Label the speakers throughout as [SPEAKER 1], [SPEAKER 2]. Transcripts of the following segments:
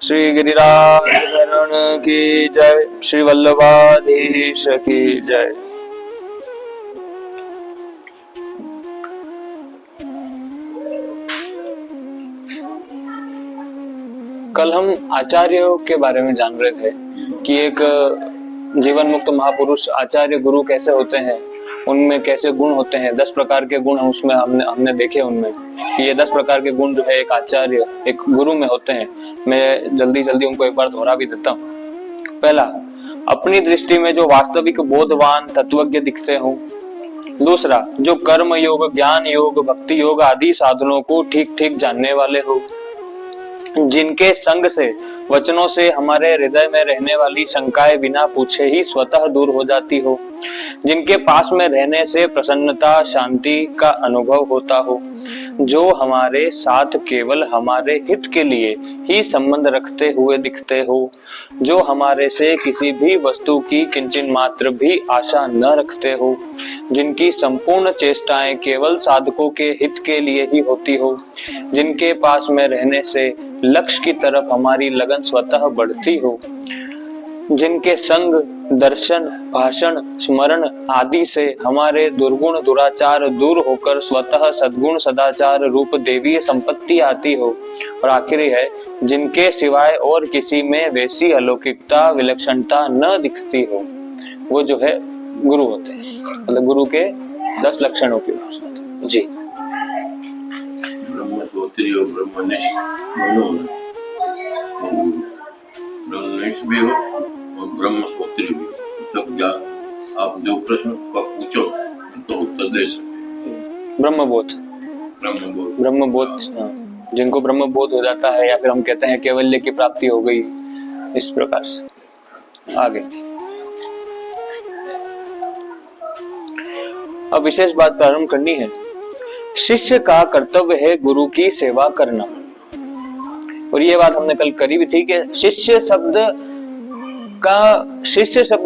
[SPEAKER 1] श्री गिरिराज धरण की जय, श्री वल्लभाधीश की जय। कल हम आचार्यों के बारे में जान रहे थे कि एक जीवन मुक्त महापुरुष आचार्य गुरु कैसे होते हैं, उनमें कैसे गुण होते हैं। 10 प्रकार के गुण उसमें हमने देखे उनमें कि ये 10 प्रकार के गुण जो है एक आचार्य एक गुरु में होते हैं। मैं जल्दी उनको एक बार दोहरा भी देता हूँ। पहला, अपनी दृष्टि में जो वास्तविक बोधवान तत्वज्ञ दिखते हो। दूसरा, जो कर्म योग, ज्ञान योग, भक्ति योग आदि साधनों को ठीक ठीक जानने वाले हो, जिनके संग से वचनों से हमारे हृदय में रहने वाली शंकाएं बिना पूछे ही स्वतः दूर हो जाती हो, जिनके पास में रहने से प्रसन्नता शांति का अनुभव होता हो, जो हमारे साथ केवल हमारे हित के लिए ही संबंध रखते हुए दिखते हो, जो हमारे से किसी भी वस्तु की किंचन मात्र भी आशा न रखते हो, जिनकी संपूर्ण चेष्टाएं केवल साधकों के हित के लिए ही होती हो, जिनके पास में रहने से लक्ष्य की तरफ हमारी लगन स्वतः बढ़ती हो, जिनके संग दर्शन भाषण स्मरण आदि से हमारे दुर्गुण दुराचार दूर होकर स्वतः सद्गुण सदाचार रूप देवीय संपत्ति आती हो, और आखिरी है, जिनके सिवाय और किसी में वैसी अलौकिकता विलक्षणता न दिखती हो, वो जो है गुरु होते हैं। मतलब गुरु के 10 लक्षणों की बात। जी,
[SPEAKER 2] ब्रह्मश्रोत्री और ब्रह्मनिष्ठ दोनों, ब्रह्मनिष्ठ भी हो और ब्रह्मश्रोत्री भी। सब ज्ञान आप जो प्रश्न का पूछो तो उत्तर दे सकते।
[SPEAKER 1] ब्रह्मबोध, जिनको ब्रह्मबोध हो जाता है, या फिर हम कहते हैं कैवल्य की प्राप्ति हो गई, इस प्रकार से। आगे अब विशेष बात प्रारंभ करनी है। शिष्य का कर्तव्य है गुरु की सेवा करना, और ये बात हमने कल करी भी थी कि शिष्य शब्द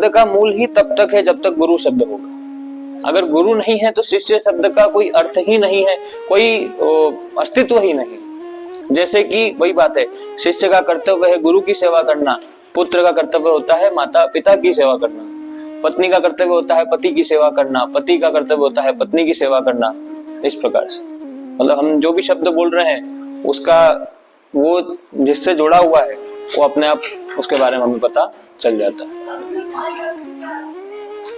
[SPEAKER 1] का मूल ही तब तक है जब तक गुरु शब्द होगा। अगर गुरु नहीं है तो शिष्य शब्द का कोई अर्थ ही नहीं है, कोई अस्तित्व ही नहीं। जैसे कि वही बात है, शिष्य का कर्तव्य है गुरु की सेवा करना, पुत्र का कर्तव्य होता है माता पिता की सेवा करना, पत्नी का कर्तव्य होता है पति की सेवा करना, पति का कर्तव्य होता है पत्नी की सेवा करना। इस प्रकार से मतलब हम जो भी शब्द बोल रहे हैं उसका वो जिससे जुड़ा हुआ है वो अपने आप उसके बारे में हमें पता चल जाता है।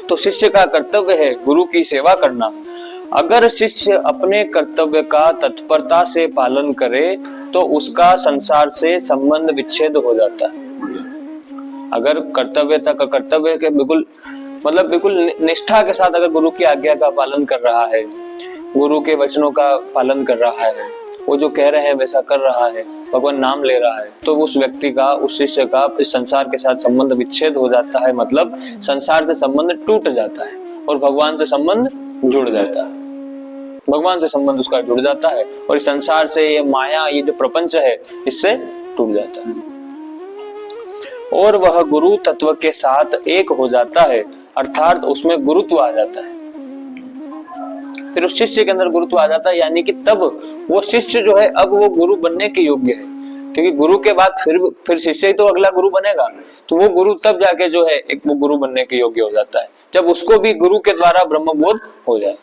[SPEAKER 1] तो शिष्य का कर्तव्य है गुरु की सेवा करना। अगर शिष्य अपने कर्तव्य का तत्परता से पालन करे तो उसका संसार से संबंध विच्छेद हो जाता है। अगर कर्तव्य के बिल्कुल निष्ठा के साथ अगर गुरु की आज्ञा का पालन कर रहा है, गुरु के वचनों का पालन कर रहा है, वो जो कह रहे हैं वैसा कर रहा है, भगवान नाम ले रहा है, तो उस व्यक्ति का, उस शिष्य का इस संसार के साथ संबंध विच्छेद हो जाता है। मतलब संसार से संबंध टूट जाता है और भगवान से संबंध जुड़ जाता है। भगवान से संबंध उसका जुड़ जाता है और इस संसार से, ये माया, ये जो प्रपंच है, इससे टूट जाता है और वह गुरु तत्व के साथ एक हो जाता है, अर्थात उसमें गुरुत्व आ जाता है। फिर उस शिष्य के अंदर गुरुत्व आ जाता है, यानी कि तब वो शिष्य जो है अब वो गुरु बनने के योग्य है, क्योंकि गुरु के बाद फिर शिष्य ही तो अगला गुरु बनेगा। तो वो गुरु तब जाके जो है एक वो गुरु बनने के योग्य हो जाता है जब उसको भी गुरु के द्वारा ब्रह्मबोध हो जाए।